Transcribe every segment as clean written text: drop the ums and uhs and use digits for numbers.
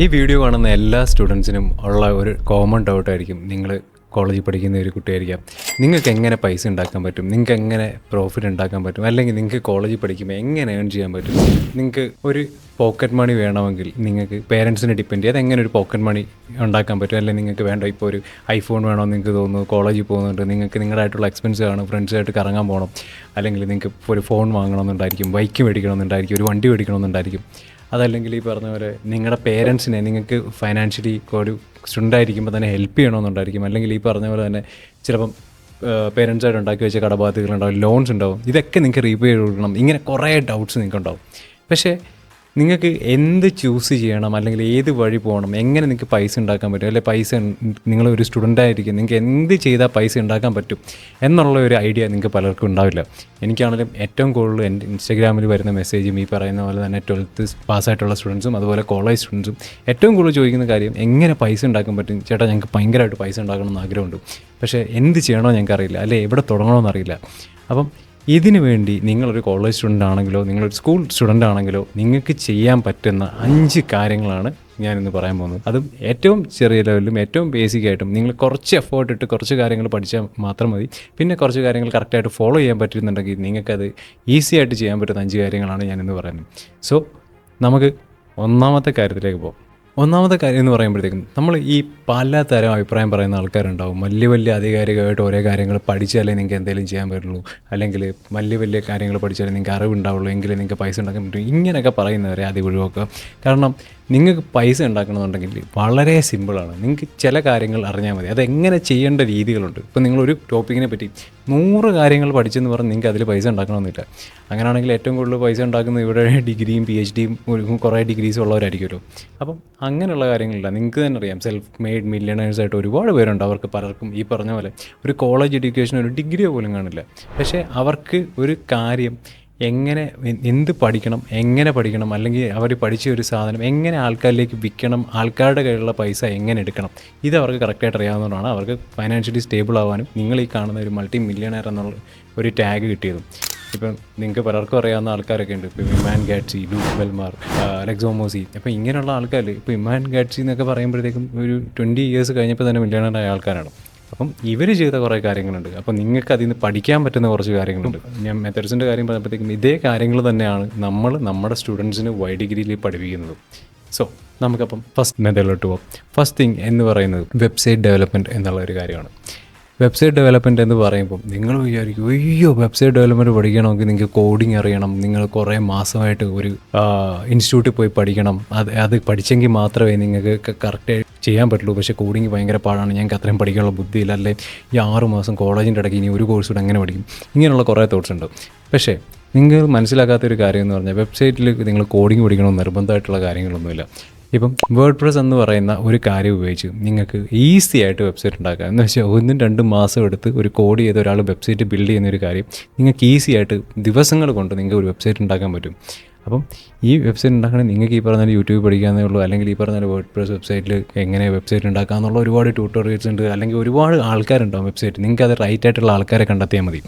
ഈ വീഡിയോ കാണുന്ന എല്ലാ സ്റ്റുഡൻസിനും ഉള്ള ഒരു കോമൺ ഡൗട്ടായിരിക്കും. നിങ്ങൾ കോളേജിൽ പഠിക്കുന്ന ഒരു കുട്ടിയായിരിക്കാം. നിങ്ങൾക്ക് എങ്ങനെ പൈസ ഉണ്ടാക്കാൻ പറ്റും, നിങ്ങൾക്ക് എങ്ങനെ പ്രോഫിറ്റ് ഉണ്ടാക്കാൻ പറ്റും, അല്ലെങ്കിൽ നിങ്ങൾക്ക് കോളേജിൽ പഠിക്കുമ്പോൾ എങ്ങനെ ഏൺ ചെയ്യാൻ പറ്റും. നിങ്ങൾക്ക് ഒരു പോക്കറ്റ് മണി വേണമെങ്കിൽ നിങ്ങൾക്ക് പേരൻസിനെ ഡിപ്പെൻഡ് ചെയ്ത് എങ്ങനെ ഒരു പോക്കറ്റ് മണി ഉണ്ടാക്കാൻ പറ്റും. അല്ലെങ്കിൽ നിങ്ങൾക്ക് വേണ്ട ഇപ്പോൾ ഒരു ഐഫോൺ വേണമെന്ന് നിങ്ങൾക്ക് തോന്നുന്നു, കോളേജിൽ പോകുന്നുണ്ട്, നിങ്ങൾക്ക് നിങ്ങളുടേതായിട്ടുള്ള എക്സ്പെൻസ് കാണും, ഫ്രണ്ട്സായിട്ട് കറങ്ങാൻ പോകണം, അല്ലെങ്കിൽ നിങ്ങൾക്ക് ഒരു ഫോൺ വാങ്ങണമെന്നുണ്ടായിരിക്കും, ബൈക്ക് മേടിക്കണമെന്നുണ്ടായിരിക്കും, ഒരു വണ്ടി മേടിക്കണമെന്നുണ്ടായിരിക്കും. അതല്ലെങ്കിൽ ഈ പറഞ്ഞ പോലെ നിങ്ങളുടെ പേരൻസിനെ നിങ്ങൾക്ക് ഫൈനാൻഷ്യലി ഒരു സ്റ്റുഡൻ്റ് ആയിരിക്കുമ്പോൾ തന്നെ ഹെൽപ്പ് ചെയ്യണമെന്നുണ്ടായിരിക്കും. അല്ലെങ്കിൽ ഈ പറഞ്ഞ പോലെ തന്നെ ചിലപ്പം പേരൻസായിട്ട് ഉണ്ടാക്കി വെച്ച കടബാധ്യതകളുണ്ടാവും, ലോൺസ് ഉണ്ടാവും. ഇതൊക്കെ നിങ്ങൾക്ക് റീപേ ചെയ്ത് കൊടുക്കണം. ഇങ്ങനെ കുറേ ഡൗട്ട്സ് നിങ്ങൾക്കുണ്ടാവും. പക്ഷേ നിങ്ങൾക്ക് എന്ത് ചൂസ് ചെയ്യണം, അല്ലെങ്കിൽ ഏത് വഴി പോകണം, എങ്ങനെ നിങ്ങൾക്ക് പൈസ ഉണ്ടാക്കാൻ പറ്റും, അല്ലെങ്കിൽ പൈസ നിങ്ങളൊരു സ്റ്റുഡൻ്റായിരിക്കും, നിങ്ങൾക്ക് എന്ത് ചെയ്താൽ പൈസ ഉണ്ടാക്കാൻ പറ്റും എന്നുള്ള ഒരു ഐഡിയ നിങ്ങൾക്ക് പലർക്കും ഉണ്ടാവില്ല. എനിക്കാണെങ്കിലും ഏറ്റവും കൂടുതൽ എൻ്റെ ഇൻസ്റ്റാഗ്രാമിൽ വരുന്ന മെസ്സേജും ഈ പറയുന്ന പോലെ തന്നെ 12th പാസ്സായിട്ടുള്ള സ്റ്റുഡൻസും അതുപോലെ കോളേജ് സ്റ്റുഡൻസും ഏറ്റവും കൂടുതൽ ചോദിക്കുന്ന കാര്യം എങ്ങനെ പൈസ ഉണ്ടാക്കാൻ പറ്റും. ചേട്ടാ, ഞങ്ങൾക്ക് ഭയങ്കരമായിട്ട് പൈസ ഉണ്ടാക്കണമെന്ന് ആഗ്രഹമുണ്ട്, പക്ഷേ എന്ത് ചെയ്യണമെന്ന് ഞങ്ങൾക്കറിയില്ല, അല്ലെങ്കിൽ എവിടെ തുടങ്ങണമെന്നറിയില്ല. അപ്പം ഇതിനു വേണ്ടി നിങ്ങളൊരു കോളേജ് സ്റ്റുഡൻ്റ് ആണെങ്കിലോ നിങ്ങളൊരു സ്കൂൾ സ്റ്റുഡൻ്റ് ആണെങ്കിലോ നിങ്ങൾക്ക് ചെയ്യാൻ പറ്റുന്ന 5 കാര്യങ്ങളാണ് ഞാനിന്ന് പറയാൻ പോകുന്നത്. അതും ഏറ്റവും ചെറിയ ലെവലിലും ഏറ്റവും ബേസിക്കായിട്ടും നിങ്ങൾ കുറച്ച് എഫേർട്ട് ഇട്ട് കുറച്ച് കാര്യങ്ങൾ പഠിച്ചാൽ മാത്രം മതി. പിന്നെ കുറച്ച് കാര്യങ്ങൾ കറക്റ്റായിട്ട് ഫോളോ ചെയ്യാൻ പറ്റുന്നുണ്ടെങ്കിൽ നിങ്ങൾക്കത് ഈസി ആയിട്ട് ചെയ്യാൻ പറ്റുന്ന 5 കാര്യങ്ങളാണ് ഞാനിന്ന് പറയുന്നത്. സോ നമുക്ക് ഒന്നാമത്തെ കാര്യത്തിലേക്ക് പോകാം. ഒന്നാമത്തെ കാര്യം എന്ന് പറയുമ്പോഴത്തേക്കും നമ്മൾ ഈ പലതരം അഭിപ്രായം പറയുന്ന ആൾക്കാരുണ്ടാവും. വലിയ വലിയ ആധികാരികമായിട്ട് ഓരോ കാര്യങ്ങൾ പഠിച്ചാലേ നിങ്ങൾക്ക് എന്തെങ്കിലും ചെയ്യാൻ പറ്റുള്ളൂ, അല്ലെങ്കിൽ വലിയ വലിയ കാര്യങ്ങൾ പഠിച്ചാലേ നിങ്ങൾക്ക് അറിവുണ്ടാവുള്ളൂ, എങ്കിലും നിങ്ങൾക്ക് പൈസ ഉണ്ടാക്കാൻ പറ്റും. ഇങ്ങനെയൊക്കെ പറയുന്നവരെ ആദ്യം ഒഴിവാക്കുക. കാരണം നിങ്ങൾക്ക് പൈസ ഉണ്ടാക്കണമെന്നുണ്ടെങ്കിൽ വളരെ സിമ്പിളാണ്. നിങ്ങൾക്ക് ചില കാര്യങ്ങൾ അറിഞ്ഞാൽ മതി. അതെങ്ങനെ ചെയ്യേണ്ട രീതികളുണ്ട്. ഇപ്പോൾ നിങ്ങളൊരു ടോപ്പിക്കിനെ പറ്റി 100 കാര്യങ്ങൾ പഠിച്ചെന്ന് പറഞ്ഞ് നിങ്ങൾക്ക് അതിൽ പൈസ ഉണ്ടാക്കണമെന്നില്ല. അങ്ങനെയാണെങ്കിൽ ഏറ്റവും കൂടുതൽ പൈസ ഉണ്ടാക്കുന്നത് ഇവിടെ ഡിഗ്രിയും PhDയും കുറേ ഡിഗ്രീസും ഉള്ളവരായിരിക്കുമല്ലോ. അപ്പം അങ്ങനെയുള്ള കാര്യങ്ങളില്ല. നിങ്ങൾക്ക് തന്നെ അറിയാം, സെൽഫ് മെയ്ഡ് മില്യണേഴ്സായിട്ട് ഒരുപാട് പേരുണ്ട്. അവർക്ക് പലർക്കും ഈ പറഞ്ഞ പോലെ ഒരു കോളേജ് എഡ്യൂക്കേഷൻ, ഒരു ഡിഗ്രിയോ പോലും കാണില്ല. പക്ഷേ അവർക്ക് ഒരു കാര്യം എങ്ങനെ എന്ത് പഠിക്കണം, എങ്ങനെ പഠിക്കണം, അല്ലെങ്കിൽ അവർ പഠിച്ച ഒരു സാധനം എങ്ങനെ ആൾക്കാരിലേക്ക് വിൽക്കണം, ആൾക്കാരുടെ കയ്യിലുള്ള പൈസ എങ്ങനെ എടുക്കണം, ഇത് അവർക്ക് കറക്റ്റായിട്ട് അറിയാവുന്നതുകൊണ്ടാണ് അവർക്ക് ഫൈനാൻഷ്യലി സ്റ്റേബിൾ ആവാനും നിങ്ങൾ ഈ കാണുന്ന ഒരു മൾട്ടി മില്യണയർ എന്നുള്ള ഒരു ടാഗ് കിട്ടിയതും. ഇപ്പം നിങ്ങൾക്ക് പലർക്കും അറിയാവുന്ന ആൾക്കാരൊക്കെ ഉണ്ട്. ഇപ്പോൾ ഇമാൻ ഗാഡ്സി, ലൂക്ക് ബെൽമാർ, അലക്സ് ഓമോസി. അപ്പോൾ ഇങ്ങനെയുള്ള ആൾക്കാർ, ഇപ്പോൾ ഇമാൻ ഗാഡ്സി എന്നൊക്കെ പറയുമ്പോഴത്തേക്കും ഒരു 20 years കഴിഞ്ഞപ്പോൾ തന്നെ മില്യണറായ ആൾക്കാരാണ്. അപ്പം ഇവർ ചെയ്ത കുറേ കാര്യങ്ങളുണ്ട്. അപ്പോൾ നിങ്ങൾക്ക് അതിൽ നിന്ന് പഠിക്കാൻ പറ്റുന്ന കുറച്ച് കാര്യങ്ങളുണ്ട്. ഞാൻ മെത്തേഡ്സിൻ്റെ കാര്യം പറഞ്ഞപ്പോഴത്തേക്കും ഇതേ കാര്യങ്ങൾ തന്നെയാണ് നമ്മൾ നമ്മുടെ സ്റ്റുഡൻസിന് ഡിഗ്രിയിൽ പഠിപ്പിക്കുന്നത്. സോ നമുക്കപ്പം ഫസ്റ്റ് മെത്തേഡിലോട്ട് പോകാം. ഫസ്റ്റ് തിങ് എന്ന് പറയുന്നത് വെബ്സൈറ്റ് ഡെവലപ്മെൻറ്റ് എന്നുള്ള ഒരു കാര്യമാണ്. വെബ്സൈറ്റ് ഡെവലപ്മെൻറ്റ് എന്ന് പറയുമ്പോൾ നിങ്ങൾ വിചാരിക്കും, അയ്യോ വെബ്സൈറ്റ് ഡെവലപ്മെൻറ്റ് പഠിക്കണമെങ്കിൽ നിങ്ങൾക്ക് കോഡിങ് അറിയണം, നിങ്ങൾ കുറേ മാസമായിട്ട് ഒരു ഇൻസ്റ്റിറ്റ്യൂട്ടിൽ പോയി പഠിക്കണം, അത് പഠിച്ചെങ്കിൽ മാത്രമേ നിങ്ങൾക്ക് കറക്റ്റായി ചെയ്യാൻ പറ്റുള്ളൂ. പക്ഷേ കോഡിങ് ഭയങ്കര പാടാണ്, ഞങ്ങൾക്ക് അത്രയും പഠിക്കാനുള്ള ബുദ്ധിയില്ല, അല്ലെ ഈ 6 മാസം കോളേജിൻ്റെ ഇടയ്ക്ക് ഇനി ഒരു കോഴ്സ് കൂടെ എങ്ങനെ പഠിക്കും, ഇങ്ങനെയുള്ള കുറേ തോട്ട്സ് ഉണ്ട്. പക്ഷേ നിങ്ങൾ മനസ്സിലാക്കാത്തൊരു കാര്യം എന്ന് പറഞ്ഞാൽ വെബ്സൈറ്റിൽ നിങ്ങൾ കോഡിങ് പഠിക്കണമെന്ന് നിർബന്ധമായിട്ടുള്ള കാര്യങ്ങളൊന്നുമില്ല. ഇപ്പം വേർഡ്പ്രസ് എന്ന് പറയുന്ന ഒരു കാര്യം ഉപയോഗിച്ച് നിങ്ങൾക്ക് ഈസി ആയിട്ട് വെബ്സൈറ്റ് ഉണ്ടാക്കാം. എന്ന് വെച്ചാൽ 1-2 മാസം എടുത്ത് ഒരു കോഡ് ചെയ്ത് ഒരാൾ വെബ്സൈറ്റ് ബിൽഡ് ചെയ്യുന്ന ഒരു കാര്യം നിങ്ങൾക്ക് ഈസി ആയിട്ട് ദിവസങ്ങൾ കൊണ്ട് നിങ്ങൾക്ക് ഒരു വെബ്സൈറ്റ് ഉണ്ടാക്കാൻ പറ്റും. അപ്പം ഈ വെബ്സൈറ്റ് ഉണ്ടാക്കണമെങ്കിൽ നിങ്ങൾക്ക് ഈ പറഞ്ഞാൽ യൂട്യൂബ് പഠിക്കാന്നേ ഉള്ളൂ, അല്ലെങ്കിൽ ഈ പറഞ്ഞാൽ വേർഡ്പ്രസ് വെബ്സൈറ്റിൽ എങ്ങനെ വെബ്സൈറ്റ് ഉണ്ടാക്കാമെന്നുള്ള ഒരുപാട് ട്യൂട്ടോറിയൽസ് ഉണ്ട്, അല്ലെങ്കിൽ ഒരുപാട് ആൾക്കാരുണ്ടാവും വെബ്സൈറ്റ്. നിങ്ങൾക്ക് അത് റൈറ്റ് ആയിട്ടുള്ള ആൾക്കാരെ കണ്ടെത്തിയാൽ മതി.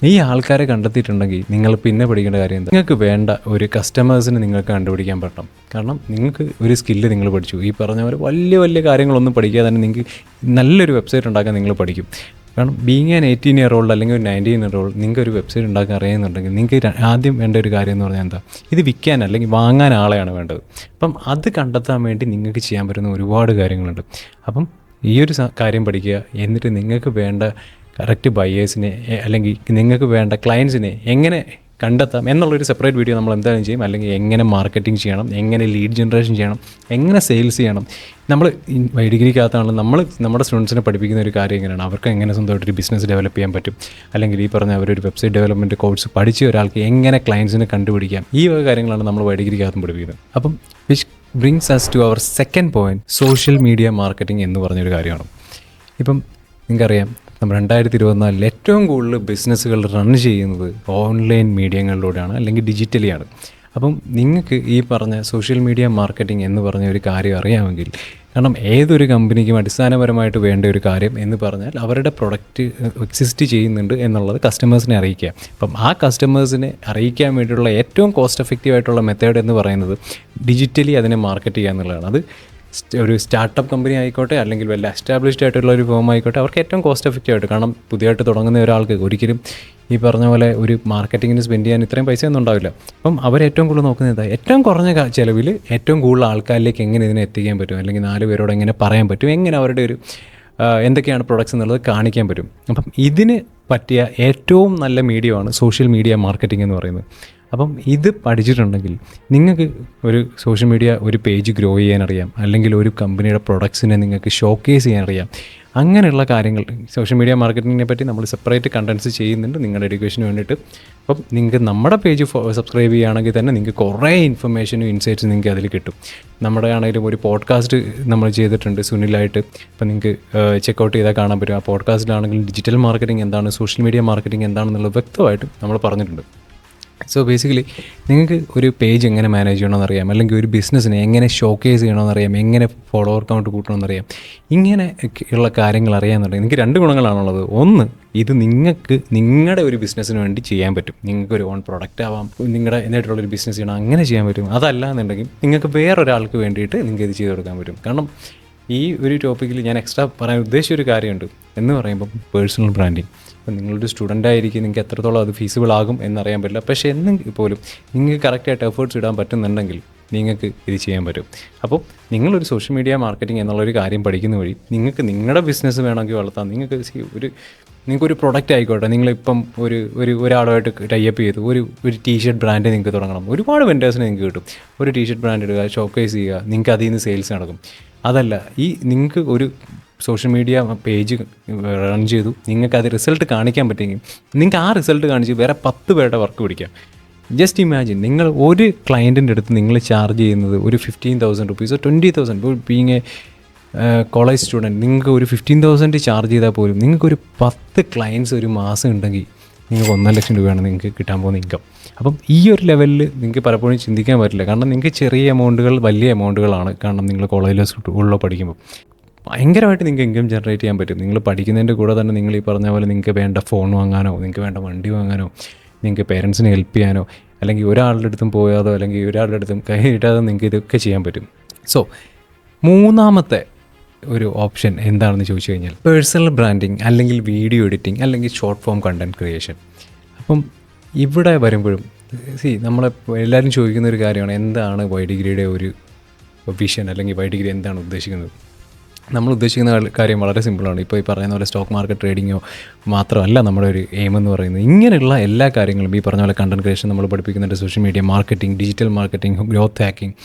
ഈ ആൾക്കാരെ കണ്ടെത്തിയിട്ടുണ്ടെങ്കിൽ നിങ്ങൾ പിന്നെ പഠിക്കേണ്ട കാര്യം എന്താ, നിങ്ങൾക്ക് വേണ്ട ഒരു കസ്റ്റമേഴ്സിന് നിങ്ങൾക്ക് കണ്ടുപിടിക്കാൻ പറ്റണം. കാരണം നിങ്ങൾക്ക് ഒരു സ്കില്ല് നിങ്ങൾ പഠിച്ചു, ഈ പറഞ്ഞ പോലെ വലിയ വലിയ കാര്യങ്ങളൊന്നും പഠിക്കാതെ തന്നെ നിങ്ങൾക്ക് നല്ലൊരു വെബ്സൈറ്റ് ഉണ്ടാക്കാൻ നിങ്ങൾ പഠിക്കും. കാരണം ബീങ് ആൻ 18-year-old അല്ലെങ്കിൽ ഒരു 19-year-old നിങ്ങൾക്ക് ഒരു വെബ്സൈറ്റ് ഉണ്ടാക്കാൻ അറിയുന്നുണ്ടെങ്കിൽ നിങ്ങൾക്ക് ആദ്യം വേണ്ട ഒരു കാര്യം എന്ന് പറഞ്ഞാൽ എന്താ, ഇത് വിൽക്കാൻ അല്ലെങ്കിൽ വാങ്ങാൻ ആളെയാണ് വേണ്ടത്. അപ്പം അത് കണ്ടെത്താൻ വേണ്ടി നിങ്ങൾക്ക് ചെയ്യാൻ പറ്റുന്ന ഒരുപാട് കാര്യങ്ങളുണ്ട്. അപ്പം ഈ ഒരു കാര്യം പഠിക്കുക. എന്നിട്ട് നിങ്ങൾക്ക് വേണ്ട കറക്റ്റ് ബയേഴ്സിനെ അല്ലെങ്കിൽ നിങ്ങൾക്ക് വേണ്ട ക്ലയൻസിനെ എങ്ങനെ കണ്ടെത്താം എന്നുള്ളൊരു സെപ്പറേറ്റ് വീഡിയോ നമ്മൾ എന്തായാലും ചെയ്യും. അല്ലെങ്കിൽ എങ്ങനെ മാർക്കറ്റിംഗ് ചെയ്യണം, എങ്ങനെ ലീഡ് ജനറേഷൻ ചെയ്യണം, എങ്ങനെ സെയിൽസ് ചെയ്യണം. നമ്മൾ ഡിഗ്രിക്കകത്താണ് നമ്മൾ നമ്മുടെ സ്റ്റുഡൻസിനെ പഠിപ്പിക്കുന്ന ഒരു കാര്യം എങ്ങനെയാണ് അവർക്ക് എങ്ങനെ സ്വന്തമായിട്ടൊരു ബിസിനസ് ഡെവലപ്പ് ചെയ്യാൻ പറ്റും, അല്ലെങ്കിൽ ഈ പറഞ്ഞ അവരൊരു വെബ്സൈറ്റ് ഡെവലപ്മെൻറ്റ് കോഴ്സ് പഠിച്ച ഒരാൾക്ക് എങ്ങനെ ക്ലയൻസിനെ കണ്ടുപിടിക്കാം. ഈ വക കാര്യങ്ങളാണ് നമ്മൾ ഡിഗ്രിക്കകത്തും പഠിപ്പിക്കുന്നത്. അപ്പം which brings us to our second point, social media marketing എന്ന് പറഞ്ഞൊരു കാര്യമാണ്. ഇപ്പം നിങ്ങൾക്കറിയാം, നമ്മൾ 2024 ഏറ്റവും കൂടുതൽ ബിസിനസ്സുകൾ റൺ ചെയ്യുന്നത് ഓൺലൈൻ മീഡിയങ്ങളിലൂടെയാണ്, അല്ലെങ്കിൽ ഡിജിറ്റലിയാണ്. അപ്പം നിങ്ങൾക്ക് ഈ പറഞ്ഞ സോഷ്യൽ മീഡിയ മാർക്കറ്റിംഗ് എന്ന് പറഞ്ഞ ഒരു കാര്യം അറിയാമെങ്കിൽ, കാരണം ഏതൊരു കമ്പനിക്കും അടിസ്ഥാനപരമായിട്ട് വേണ്ട ഒരു കാര്യം എന്ന് പറഞ്ഞാൽ അവരുടെ പ്രൊഡക്റ്റ് എക്സിസ്റ്റ് ചെയ്യുന്നുണ്ട് എന്നുള്ളത് കസ്റ്റമേഴ്സിനെ അറിയിക്കുക. അപ്പം ആ കസ്റ്റമേഴ്സിനെ അറിയിക്കാൻ വേണ്ടിയിട്ടുള്ള ഏറ്റവും കോസ്റ്റ് എഫക്റ്റീവ് ആയിട്ടുള്ള മെത്തേഡ് എന്ന് പറയുന്നത് ഡിജിറ്റലി അതിനെ മാർക്കറ്റ് ചെയ്യുക എന്നുള്ളതാണ്. അത് ഒരു സ്റ്റാർട്ടപ്പ് കമ്പനി ആയിക്കോട്ടെ, അല്ലെങ്കിൽ വല്ല എസ്റ്റാബ്ലിഷ്ഡ് ആയിട്ടുള്ള ഒരു ഫേം ആയിക്കോട്ടെ, അവർക്ക് ഏറ്റവും കോസ്റ്റ് എഫക്റ്റീവ് ആയിട്ട്, കാരണം പുതിയതായിട്ട് തുടങ്ങുന്ന ഒരാൾക്ക് ഒരിക്കലും ഈ പറഞ്ഞ പോലെ ഒരു മാർക്കറ്റിങ്ങിന് സ്പെൻഡ് ചെയ്യാൻ ഇത്രയും പൈസ ഒന്നും ഉണ്ടാവില്ല. അപ്പം അവരേറ്റവും കൂടുതൽ നോക്കുന്നത് ഏറ്റവും കുറഞ്ഞ ചിലവിൽ ഏറ്റവും കൂടുതൽ ആൾക്കാരിലേക്ക് എങ്ങനെ ഇതിനെ എത്തിക്കാൻ പറ്റും, അല്ലെങ്കിൽ 4 പേരോട് എങ്ങനെ പറയാൻ പറ്റും, എങ്ങനെ അവരുടെ ഒരു എന്തൊക്കെയാണ് പ്രൊഡക്ട്സ് എന്നുള്ളത് കാണിക്കാൻ പറ്റും. അപ്പം ഇതിന് പറ്റിയ ഏറ്റവും നല്ല മീഡിയമാണ് സോഷ്യൽ മീഡിയ മാർക്കറ്റിംഗ് എന്ന് പറയുന്നത്. അപ്പം ഇത് പഠിച്ചിട്ടുണ്ടെങ്കിൽ നിങ്ങൾക്ക് ഒരു സോഷ്യൽ മീഡിയ ഒരു പേജ് ഗ്രോ ചെയ്യാനറിയാം, അല്ലെങ്കിൽ ഒരു കമ്പനിയുടെ പ്രൊഡക്ട്സിനെ നിങ്ങൾക്ക് ഷോക്കേസ് ചെയ്യാനറിയാം. അങ്ങനെയുള്ള കാര്യങ്ങൾ സോഷ്യൽ മീഡിയ മാർക്കറ്റിങ്ങിനെ പറ്റി നമ്മൾ സെപ്പറേറ്റ് കണ്ടൻസ് ചെയ്യുന്നുണ്ട് നിങ്ങളുടെ എഡ്യൂക്കേഷന് വേണ്ടിയിട്ട്. അപ്പം നിങ്ങൾക്ക് നമ്മുടെ പേജ് സബ്സ്ക്രൈബ് ചെയ്യുകയാണെങ്കിൽ തന്നെ നിങ്ങൾക്ക് കുറേ ഇൻഫർമേഷനും ഇൻസൈറ്റ്സ് നിങ്ങൾക്ക് അതിൽ കിട്ടും. നമ്മുടെ ആണെങ്കിലും ഒരു പോഡ്കാസ്റ്റ് നമ്മൾ ചെയ്തിട്ടുണ്ട് സുനിലായിട്ട്, അപ്പം നിങ്ങൾക്ക് ചെക്കൗട്ട് ചെയ്താൽ കാണാൻ പറ്റും. ആ പോഡ്കാസ്റ്റിലാണെങ്കിലും ഡിജിറ്റൽ മാർക്കറ്റിംഗ് എന്താണ്, സോഷ്യൽ മീഡിയ മാർക്കറ്റിംഗ് എന്താണെന്നുള്ളത് വ്യക്തമായിട്ടും നമ്മൾ പറഞ്ഞിട്ടുണ്ട്. സോ ബേസിക്കലി നിങ്ങൾക്ക് ഒരു പേജ് എങ്ങനെ മാനേജ് ചെയ്യണമെന്നറിയാം, അല്ലെങ്കിൽ ഒരു ബിസിനസ്സിനെ എങ്ങനെ ഷോക്കേസ് ചെയ്യണമെന്നറിയാം, എങ്ങനെ ഫോളോവർ കൗണ്ട് കൂട്ടണമെന്നറിയാം. ഇങ്ങനെ ഉള്ള കാര്യങ്ങൾ അറിയാമെന്നുണ്ടെങ്കിൽ നിങ്ങൾക്ക് 2 ഗുണങ്ങളാണുള്ളത്. ഒന്ന്, ഇത് നിങ്ങൾക്ക് നിങ്ങളുടെ ഒരു ബിസിനസ്സിന് വേണ്ടി ചെയ്യാൻ പറ്റും. നിങ്ങൾക്ക് ഒരു ഓൺ പ്രൊഡക്റ്റ് ആവാം, നിങ്ങളുടെ എന്നായിട്ടുള്ളൊരു ബിസിനസ് ചെയ്യണം, അങ്ങനെ ചെയ്യാൻ പറ്റും. അതല്ല എന്നുണ്ടെങ്കിൽ നിങ്ങൾക്ക് വേറൊരാൾക്ക് വേണ്ടിയിട്ട് നിങ്ങൾക്ക് ഇത് ചെയ്ത് കൊടുക്കാൻ പറ്റും. കാരണം ഈ ഒരു ടോപ്പിക്കിൽ ഞാൻ എക്സ്ട്രാ പറയാൻ ഉദ്ദേശിച്ചൊരു കാര്യമുണ്ട് എന്ന് പറയുമ്പം പേഴ്സണൽ ബ്രാൻഡിങ്. അപ്പം നിങ്ങളൊരു സ്റ്റുഡൻ്റ് ആയിരിക്കും, നിങ്ങൾക്ക് എത്രത്തോളം അത് ഫീസിബിൾ ആകും എന്നറിയാൻ പറ്റില്ല. പക്ഷേ എന്നെങ്കിൽ പോലും നിങ്ങൾക്ക് കറക്റ്റായിട്ട് എഫേർട്സ് ഇടാൻ പറ്റുന്നുണ്ടെങ്കിൽ നിങ്ങൾക്ക് ഇത് ചെയ്യാൻ പറ്റും. അപ്പോൾ നിങ്ങളൊരു സോഷ്യൽ മീഡിയ മാർക്കറ്റിംഗ് എന്നുള്ളൊരു കാര്യം പഠിക്കുന്ന വഴി നിങ്ങൾക്ക് നിങ്ങളുടെ ബിസിനസ് വേണമെങ്കിൽ വളർത്താം. നിങ്ങൾക്കൊരു പ്രൊഡക്റ്റ് ആയിക്കോട്ടെ, നിങ്ങളിപ്പം ഒരാളുമായിട്ട് ടൈപ്പ് ചെയ്തു ഒരു ടീഷർട്ട് ബ്രാൻഡ് നിങ്ങൾക്ക് തുടങ്ങണം. ഒരുപാട് വെൻഡേഴ്സിനെ നിങ്ങൾക്ക് കിട്ടും. ഒരു ടീഷർട്ട് ബ്രാൻഡ് ഇടുക, ഷോക്കേസ് ചെയ്യുക, നിങ്ങൾക്ക് അതിൽ നിന്ന് സെയിൽസ് നടക്കും. അതല്ല, നിങ്ങൾക്ക് ഒരു സോഷ്യൽ മീഡിയ പേജ് റൺ ചെയ്തു, നിങ്ങൾക്ക് അത് റിസൾട്ട് കാണിക്കാൻ പറ്റുമെങ്കിൽ നിങ്ങൾക്ക് ആ റിസൾട്ട് കാണിച്ച് വേറെ 10 പേരുടെ വർക്ക് പിടിക്കാം. ജസ്റ്റ് ഇമാജിൻ, നിങ്ങൾ ഒരു ക്ലയൻറ്റിൻ്റെ അടുത്ത് നിങ്ങൾ ചാർജ് ചെയ്യുന്നത് ഒരു 15,000 റുപ്പീസോ 20,000. ഇപ്പോൾ ബീങ് എ കോളേജ് സ്റ്റുഡൻറ്റ് നിങ്ങൾക്ക് ഒരു 15,000 ചാർജ് ചെയ്താൽ പോലും നിങ്ങൾക്കൊരു 10 ക്ലയൻറ്റ്സ് ഒരു മാസം ഉണ്ടെങ്കിൽ നിങ്ങൾക്ക് 1 ലക്ഷം രൂപയാണ് നിങ്ങൾക്ക് കിട്ടാൻ പോകുന്ന ഇൻകം. അപ്പം ഈ ഒരു ലെവലിൽ നിങ്ങൾക്ക് പലപ്പോഴും ചിന്തിക്കാൻ പറ്റില്ല. കാരണം നിങ്ങൾക്ക് ചെറിയ എമൗണ്ടുകൾ വലിയ എമൗണ്ടുകളാണ്. കാരണം നിങ്ങൾ കോളേജിലോ സ്കൂളിലോ പഠിക്കുമ്പോൾ ഭയങ്കരമായിട്ട് നിങ്ങൾക്ക് ഇൻകം ജനറേറ്റ് ചെയ്യാൻ പറ്റും. നിങ്ങൾ പഠിക്കുന്നതിൻ്റെ കൂടെ തന്നെ നിങ്ങൾ ഈ പറഞ്ഞ പോലെ നിങ്ങൾക്ക് വേണ്ട ഫോൺ വാങ്ങാനോ, നിങ്ങൾക്ക് വേണ്ട വണ്ടി വാങ്ങാനോ, നിങ്ങൾക്ക് പേരൻസിനെ ഹെൽപ്പ് ചെയ്യാനോ, അല്ലെങ്കിൽ ഒരാളുടെ അടുത്തും പോയാതോ അല്ലെങ്കിൽ ഒരാളുടെ അടുത്തും കൈ ഇടാതെ നിങ്ങൾക്ക് ഇതൊക്കെ ചെയ്യാൻ പറ്റും. സോ 3ാമത്തെ ഒരു ഓപ്ഷൻ എന്താണെന്ന് ചോദിച്ചു കഴിഞ്ഞാൽ പേഴ്സണൽ ബ്രാൻഡിങ്, അല്ലെങ്കിൽ വീഡിയോ എഡിറ്റിംഗ്, അല്ലെങ്കിൽ ഷോർട്ട് ഫോം കണ്ടൻറ് ക്രിയേഷൻ. അപ്പം ഇവിടെ വരുമ്പോഴും നമ്മളെ എല്ലാവരും ചോദിക്കുന്ന ഒരു കാര്യമാണ്, എന്താണ് വൈ ഡിഗ്രിയുടെ ഒരു വിഷൻ, അല്ലെങ്കിൽ വൈ ഡിഗ്രി എന്താണ് ഉദ്ദേശിക്കുന്നത്. നമ്മൾ ഉദ്ദേശിക്കുന്ന കാര്യം വളരെ സിമ്പിളാണ്. ഇപ്പോൾ ഈ പറയുന്ന പോലെ സ്റ്റോക്ക് മാർക്കറ്റ് ട്രേഡിങ്ങോ മാത്രമല്ല നമ്മുടെ ഒരു എയിം എന്ന് പറയുന്നത്. ഇങ്ങനെയുള്ള എല്ലാ കാര്യങ്ങളും ഈ പറഞ്ഞ പോലെ കണ്ടൻറ് ക്രിയേഷൻ നമ്മൾ പഠിപ്പിക്കുന്നുണ്ട്. Social media marketing, digital marketing, growth hacking,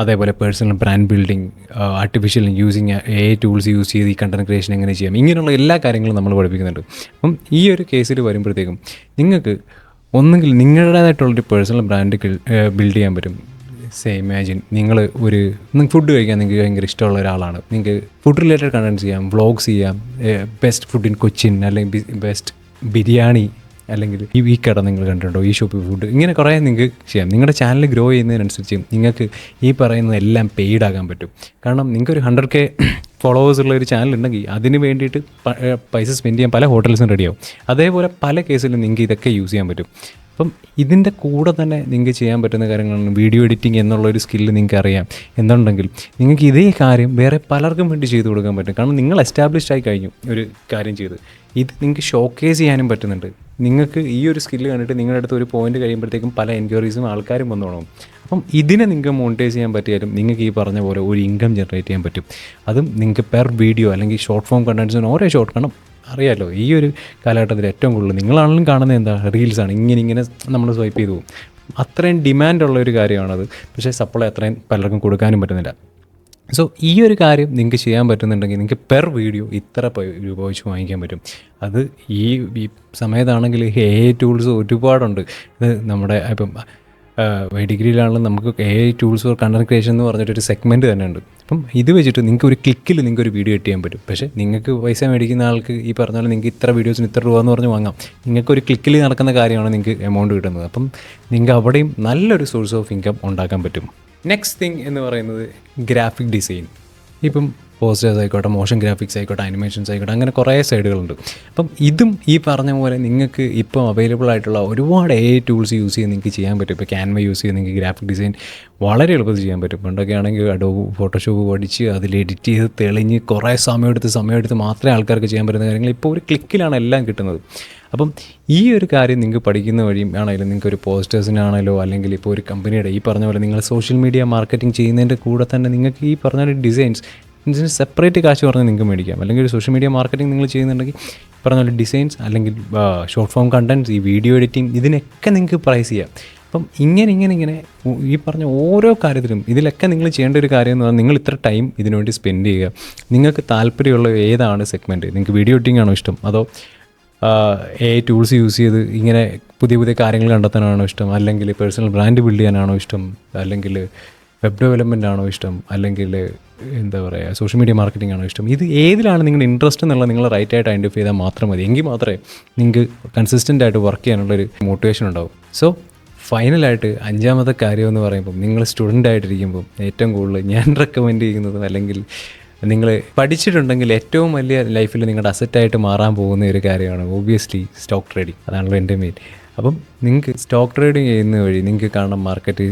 അതേപോലെ personal brand building, artificial using AI tools use ചെയ്ത് ഈ കണ്ടൻറ് ക്രിയേഷൻ എങ്ങനെ ചെയ്യാം, ഇങ്ങനെയുള്ള എല്ലാ കാര്യങ്ങളും നമ്മൾ പഠിപ്പിക്കുന്നുണ്ട്. അപ്പം ഈ ഒരു കേസിൽ വരുമ്പോഴത്തേക്കും നിങ്ങൾക്ക് ഒന്നുകിൽ നിങ്ങളുടേതായിട്ടുള്ളൊരു പേഴ്സണൽ ബ്രാൻഡ് ബിൽഡ് ചെയ്യാൻ പറ്റും. ഇമാജിൻ നിങ്ങൾക്ക് ഫുഡ് കഴിക്കാൻ നിങ്ങൾക്ക് ഭയങ്കര ഇഷ്ടമുള്ള ഒരാളാണ്. നിങ്ങൾക്ക് ഫുഡ് റിലേറ്റഡ് കണ്ടൻറ് ചെയ്യാം, വ്ളോഗ്സ് ചെയ്യാം, ബെസ്റ്റ് ഫുഡ് ഇൻ കൊച്ചിൻ, അല്ലെങ്കിൽ ബെസ്റ്റ് ബിരിയാണി, അല്ലെങ്കിൽ ഈ കട നിങ്ങൾ കണ്ടിട്ടുണ്ടോ, ഈ ഷോപ്പിൽ ഫുഡ്, ഇങ്ങനെ കുറേ നിങ്ങൾക്ക് ചെയ്യാം. നിങ്ങളുടെ ചാനൽ ഗ്രോ ചെയ്യുന്നതിനനുസരിച്ച് നിങ്ങൾക്ക് ഈ പറയുന്നതെല്ലാം പെയ്ഡ് ആകാൻ പറ്റും. കാരണം നിങ്ങൾക്കൊരു 100K ഫോളോവേഴ്സ് ഉള്ള ഒരു ചാനൽ ഉണ്ടെങ്കിൽ അതിന് വേണ്ടിയിട്ട് പൈസ സ്പെൻഡ് ചെയ്യാൻ പല ഹോട്ടൽസും റെഡിയാവും. അതേപോലെ പല കേസിലും നിങ്ങൾക്ക് ഇതൊക്കെ യൂസ് ചെയ്യാൻ പറ്റും. അപ്പം ഇതിൻ്റെ കൂടെ തന്നെ നിങ്ങൾക്ക് ചെയ്യാൻ പറ്റുന്ന കാര്യങ്ങളാണ് വീഡിയോ എഡിറ്റിംഗ് എന്നുള്ളൊരു സ്കില്ല് നിങ്ങൾക്ക് അറിയാം എന്നുണ്ടെങ്കിൽ നിങ്ങൾക്ക് ഇതേ കാര്യം വേറെ പലർക്കും വേണ്ടി ചെയ്തു കൊടുക്കാൻ പറ്റും. കാരണം നിങ്ങൾ എസ്റ്റാബ്ലിഷ്ഡ് ആയി കഴിഞ്ഞു ഒരു കാര്യം ചെയ്ത്, ഇത് നിങ്ങൾക്ക് ഷോക്കേസ് ചെയ്യാനും പറ്റുന്നുണ്ട്. നിങ്ങൾക്ക് ഈ ഒരു സ്കില്ല് കണ്ടിട്ട് നിങ്ങളുടെ അടുത്ത് ഒരു പോയിന്റ് കഴിയുമ്പോഴത്തേക്കും പല എൻക്വയറീസും ആൾക്കാരും വന്നു തുടങ്ങും. അപ്പം ഇതിനെ നിങ്ങൾക്ക് മോണിറ്റൈസ് ചെയ്യാൻ പറ്റിയാലും നിങ്ങൾക്ക് ഈ പറഞ്ഞ പോലെ ഒരു ഇൻകം ജനറേറ്റ് ചെയ്യാൻ പറ്റും. അതും നിങ്ങൾക്ക് പെർ വീഡിയോ അല്ലെങ്കിൽ ഷോർട്ട് ഫോം കണ്ടൻസിന് ഓരോ ഷോർട്ട് കാണും. അറിയാമല്ലോ, ഈ ഒരു കാലഘട്ടത്തിൽ ഏറ്റവും കൂടുതൽ നിങ്ങളാണെങ്കിലും കാണുന്നത് എന്താ, റീൽസാണ്. ഇങ്ങനെ നമ്മൾ സ്വൈപ്പ് ചെയ്തു പോകും. അത്രയും ഡിമാൻഡുള്ള ഒരു കാര്യമാണത്. പക്ഷേ സപ്ലൈ അത്രയും പലർക്കും കൊടുക്കാനും പറ്റുന്നില്ല. സോ ഈ ഒരു കാര്യം നിങ്ങൾക്ക് ചെയ്യാൻ പറ്റുന്നുണ്ടെങ്കിൽ നിങ്ങൾക്ക് പെർ വീഡിയോ ഇത്ര രൂപ വെച്ച് വാങ്ങിക്കാൻ പറ്റും. അത് ഈ സമയത്താണെങ്കിൽ AI ടൂൾസ് ഒരുപാടുണ്ട്. ഇത് നമ്മുടെ ഇപ്പം ഡിഗ്രിയിലാണെങ്കിലും നമുക്ക് AI tools four content creation എന്ന് പറഞ്ഞിട്ടൊരു സെഗ്മെൻറ്റ് തന്നെ ഉണ്ട്. അപ്പം ഇത് വെച്ചിട്ട് നിങ്ങൾക്ക് ഒരു ക്ലിക്കിൽ നിങ്ങൾക്ക് ഒരു വീഡിയോ എഡിറ്റ് ചെയ്യാൻ പറ്റും. പക്ഷേ നിങ്ങൾക്ക് പൈസ മേടിക്കുന്ന ആൾക്ക് ഈ പറഞ്ഞ പോലെ നിങ്ങൾക്ക് ഇത്ര വീഡിയോസിന് ഇത്ര രൂപ എന്ന് പറഞ്ഞ് വാങ്ങാം. നിങ്ങൾക്ക് ഒരു ക്ലിക്കിൽ നടക്കുന്ന കാര്യമാണ് നിങ്ങൾക്ക് എമൗണ്ട് കിട്ടുന്നത്. അപ്പം നിങ്ങൾക്ക് അവിടെയും നല്ലൊരു സോഴ്സ് ഓഫ് ഇൻകം ഉണ്ടാക്കാൻ പറ്റും. നെക്സ്റ്റ് തിങ് എന്ന് പറയുന്നത് ഗ്രാഫിക് ഡിസൈൻ. ഇപ്പം പോസ്റ്റേഴ്സ് ആയിക്കോട്ടെ, മോഷൻ ഗ്രാഫിക്സ് ആയിക്കോട്ടെ, അനിമേഷൻസ് ആയിക്കോട്ടെ, അങ്ങനെ കുറേ സൈഡുകളുണ്ട്. അപ്പം ഇതും ഈ പറഞ്ഞ പോലെ നിങ്ങൾക്ക് ഇപ്പോൾ അവൈലബിൾ ആയിട്ടുള്ള ഒരുപാട് AI ടൂൾസ് യൂസ് ചെയ്ത് നിങ്ങൾക്ക് ചെയ്യാൻ പറ്റും. ഇപ്പോൾ ക്യാൻവ യൂസ് ചെയ്ത് നിങ്ങൾക്ക് ഗ്രാഫിക് ഡിസൈൻ വളരെ എളുപ്പത്തിൽ ചെയ്യാൻ പറ്റും. പണ്ടൊക്കെ ആണെങ്കിൽ അഡോബ് ഫോട്ടോഷോപ്പ് പഠിച്ച് അതിൽ എഡിറ്റ് ചെയ്ത് തെളിഞ്ഞ് കുറേ സമയമെടുത്ത് മാത്രമേ ആൾക്കാർക്ക് ചെയ്യാൻ പറ്റുന്ന കാര്യങ്ങൾ ഇപ്പോൾ ഒരു ക്ലിക്കിലാണ് എല്ലാം കിട്ടുന്നത്. അപ്പം ഈ ഒരു കാര്യം നിങ്ങൾക്ക് പഠിക്കുന്ന വഴിയും ആണെങ്കിലും നിങ്ങൾക്ക് ഒരു പോസ്റ്റേഴ്സിനാണല്ലോ അല്ലെങ്കിൽ ഇപ്പോൾ ഒരു കമ്പനിയുടെ ഈ പറഞ്ഞ പോലെ നിങ്ങൾ സോഷ്യൽ മീഡിയ മാർക്കറ്റിംഗ് ചെയ്യുന്നതിൻ്റെ കൂടെ തന്നെ നിങ്ങൾക്ക് ഈ പറഞ്ഞ പോലെ ഡിസൈൻസിന് സെപ്പറേറ്റ് കാശ് പറഞ്ഞാൽ നിങ്ങൾക്ക് മേടിക്കാം. അല്ലെങ്കിൽ ഒരു സോഷ്യൽ മീഡിയ മാർക്കറ്റിംഗ് നിങ്ങൾ ചെയ്യുന്നുണ്ടെങ്കിൽ പറഞ്ഞ പോലെ ഡിസൈൻസ് അല്ലെങ്കിൽ ഷോർട്ട് ഫോം കണ്ടൻറ്റ്സ്, ഈ വീഡിയോ എഡിറ്റിംഗ്, ഇതിനൊക്കെ നിങ്ങൾക്ക് പ്രൈസ് ചെയ്യാം. അപ്പം ഇങ്ങനെ ഈ പറഞ്ഞ ഓരോ കാര്യത്തിലും ഇതിലൊക്കെ നിങ്ങൾ ചെയ്യേണ്ട ഒരു കാര്യം എന്ന് പറഞ്ഞാൽ നിങ്ങൾ ഇത്ര ടൈം ഇതിനു വേണ്ടി സ്പെൻഡ് ചെയ്യുക. നിങ്ങൾക്ക് താല്പര്യമുള്ള ഏതാണ് സെഗ്മെൻറ്റ്, നിങ്ങൾക്ക് വീഡിയോ എഡിറ്റിംഗ് ആണോ ഇഷ്ടം, അതോ AI ടൂൾസ് യൂസ് ചെയ്ത് ഇങ്ങനെ പുതിയ കാര്യങ്ങൾ കണ്ടെത്താനാണോ ഇഷ്ടം, അല്ലെങ്കിൽ പേഴ്സണൽ ബ്രാൻഡ് ബിൽഡ് ചെയ്യാനാണോ ഇഷ്ടം, അല്ലെങ്കിൽ വെബ് ഡെവലപ്മെൻ്റ് ആണോ ഇഷ്ടം, അല്ലെങ്കിൽ എന്താ പറയുക സോഷ്യൽ മീഡിയ മാർക്കറ്റിംഗ് ആണോ ഇഷ്ടം, ഇത് ഏതിലാണ് നിങ്ങളുടെ ഇൻട്രസ്റ്റ് എന്നുള്ളത് നിങ്ങൾ റൈറ്റായിട്ട് ഐഡൻറ്റിഫൈ ചെയ്താൽ മാത്രം മതി. എങ്കിൽ മാത്രമേ നിങ്ങൾക്ക് കൺസിസ്റ്റൻ്റ് ആയിട്ട് വർക്ക് ചെയ്യാനുള്ളൊരു മോട്ടിവേഷൻ ഉണ്ടാവും. സോ ഫൈനലായിട്ട് 5ാമത്തെ കാര്യം എന്ന് പറയുമ്പം നിങ്ങൾ സ്റ്റുഡൻ്റ് ആയിട്ടിരിക്കുമ്പം ഏറ്റവും കൂടുതൽ ഞാൻ റെക്കമെൻഡ് ചെയ്യുന്നതും അല്ലെങ്കിൽ നിങ്ങൾ പഠിച്ചിട്ടുണ്ടെങ്കിൽ ഏറ്റവും വലിയ ലൈഫിൽ നിങ്ങളുടെ അസറ്റായിട്ട് മാറാൻ പോകുന്ന ഒരു കാര്യമാണ് ഓബ്വിയസ്ലി സ്റ്റോക്ക് ട്രേഡിങ്. അതാണല്ലോ എൻ്റെ മെയിൻ. അപ്പം നിങ്ങൾക്ക് സ്റ്റോക്ക് ട്രേഡിങ് ചെയ്യുന്ന വഴി നിങ്ങൾക്ക് കാണാം മാർക്കറ്റ്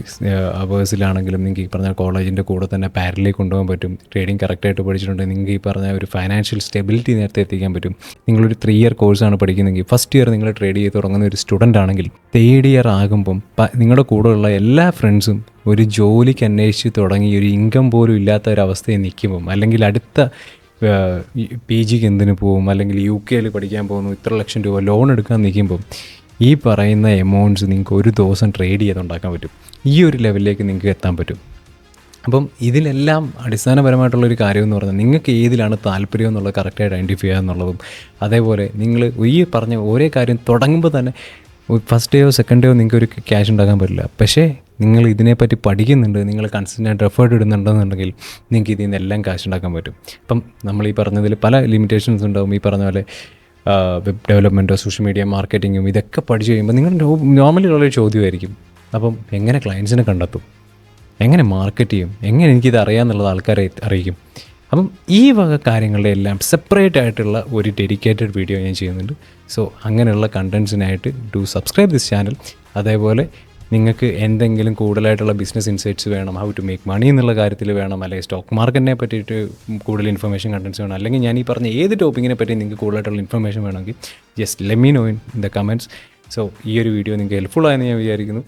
അവേഴ്സിലാണെങ്കിലും നിങ്ങൾക്ക് ഈ പറഞ്ഞ കോളേജിൻ്റെ കൂടെ തന്നെ പാരലൽ കൊണ്ടുപോകാൻ പറ്റും. ട്രേഡിങ് കറക്റ്റായിട്ട് പഠിച്ചിട്ടുണ്ടെങ്കിൽ നിങ്ങൾക്ക് ഈ പറഞ്ഞ ഒരു ഫൈനാൻഷ്യൽ സ്റ്റെബിലിറ്റി നേരത്തെ എത്തിക്കാൻ പറ്റും. നിങ്ങളൊരു 3 ഇയർ കോഴ്സാണ് പഠിക്കുന്നതെങ്കിൽ ഫസ്റ്റ് ഇയർ നിങ്ങൾ ട്രേഡ് ചെയ്ത് തുടങ്ങുന്ന ഒരു സ്റ്റുഡൻ്റ് ആണെങ്കിൽ 3rd ഇയർ ആകുമ്പം നിങ്ങളുടെ കൂടെയുള്ള എല്ലാ ഫ്രണ്ട്സും ഒരു ജോലിക്ക് അന്വേഷിച്ച് തുടങ്ങി ഒരു ഇൻകം പോലും ഇല്ലാത്ത ഒരവസ്ഥയിൽ നിൽക്കുമ്പം, അല്ലെങ്കിൽ അടുത്ത PGക്ക് എന്തിനു പോകും, അല്ലെങ്കിൽ UK പഠിക്കാൻ പോകുന്നു, ഇത്ര ലക്ഷം രൂപ ലോൺ എടുക്കാൻ നിൽക്കുമ്പം ഈ പറയുന്ന എമൗണ്ട്സ് നിങ്ങൾക്ക് ഒരു ദിവസം ട്രേഡ് ചെയ്തുണ്ടാക്കാൻ പറ്റും. ഈ ഒരു ലെവലിലേക്ക് നിങ്ങൾക്ക് എത്താൻ പറ്റും. അപ്പം ഇതിലെല്ലാം അടിസ്ഥാനപരമായിട്ടുള്ളൊരു കാര്യം എന്ന് പറഞ്ഞാൽ നിങ്ങൾക്ക് ഏതിലാണ് താല്പര്യം എന്നുള്ളത് കറക്റ്റായിട്ട് ഐഡൻറ്റിഫൈ ചെയ്യുക എന്നുള്ളതും, അതേപോലെ നിങ്ങൾ ഈ പറഞ്ഞ ഓരോ കാര്യം തുടങ്ങുമ്പോൾ തന്നെ ഫസ്റ്റ് ഡേയോ സെക്കൻഡ് ഡേയോ നിങ്ങൾക്ക് ഒരു ക്യാഷ് ഉണ്ടാക്കാൻ പറ്റില്ല. പക്ഷേ നിങ്ങൾ ഇതിനെപ്പറ്റി പഠിക്കുന്നുണ്ട്, നിങ്ങൾ കൺസിസ്റ്റൻ്റ് എഫേർട്ട് ഇടുന്നുണ്ടെന്നുണ്ടെങ്കിൽ നിങ്ങൾക്ക് ഇതിൽ നിന്നെല്ലാം ക്യാഷ് ഉണ്ടാക്കാൻ പറ്റും. അപ്പം നമ്മൾ ഈ പറഞ്ഞതിൽ പല ലിമിറ്റേഷൻസ് ഉണ്ടാവും. ഈ പറഞ്ഞ പോലെ വെബ് ഡെവലപ്മെൻറ്റോ സോഷ്യൽ മീഡിയ മാർക്കറ്റിങ്ങും ഇതൊക്കെ പഠിച്ചു കഴിയുമ്പോൾ നിങ്ങൾ നോർമലി ഉള്ളൊരു ചോദ്യമായിരിക്കും, അപ്പം എങ്ങനെ ക്ലയൻസിനെ കണ്ടെത്തും, എങ്ങനെ മാർക്കറ്റ് ചെയ്യും, എങ്ങനെ എനിക്കിത് അറിയാമെന്നുള്ളത് ആൾക്കാരെ അറിയിക്കും. അപ്പം ഈ വക കാര്യങ്ങളുടെ എല്ലാം സെപ്പറേറ്റ് ആയിട്ടുള്ള ഒരു ഡെഡിക്കേറ്റഡ് വീഡിയോ ഞാൻ ചെയ്യുന്നുണ്ട്. സോ അങ്ങനെയുള്ള കണ്ടൻസിനായിട്ട് ഡു സബ്സ്ക്രൈബ് ദിസ് ചാനൽ. അതേപോലെ നിങ്ങൾക്ക് എന്തെങ്കിലും കൂടുതലായിട്ടുള്ള ബിസിനസ് ഇൻസൈറ്റ്സ് വേണം, ഹൗ ടു മേക്ക് മണി എന്നുള്ള കാര്യത്തിൽ വേണം, അല്ലെങ്കിൽ സ്റ്റോക്ക് മാർക്കറ്റിനെ പറ്റിയിട്ട് കൂടുതൽ ഇൻഫർമേഷൻ കണ്ടൻസ് വേണം, അല്ലെങ്കിൽ ഞാൻ ഈ പറഞ്ഞ ഏത് ടോപ്പിക്കിനെ പറ്റി നിങ്ങൾക്ക് കൂടുതലായിട്ടുള്ള ഇൻഫർമേഷൻ വേണമെങ്കിൽ just let me know in the comments. So ഈ ഒരു വീഡിയോ നിങ്ങൾക്ക് ഹെൽപ്ഫുൾ ആയെന്ന് ഞാൻ വിചാരിക്കുന്നു.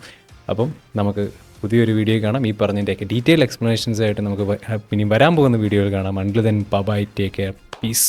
അപ്പം നമുക്ക് പുതിയൊരു വീഡിയോ കാണാം. ഈ പറഞ്ഞതിൻ്റെയൊക്കെ ഡീറ്റെയിൽ എക്സ്പ്ലനേഷൻസ് ആയിട്ട് നമുക്ക് ഇനി വരാൻ പോകുന്ന വീഡിയോയിൽ കാണാം. Until then bye, take care, piece.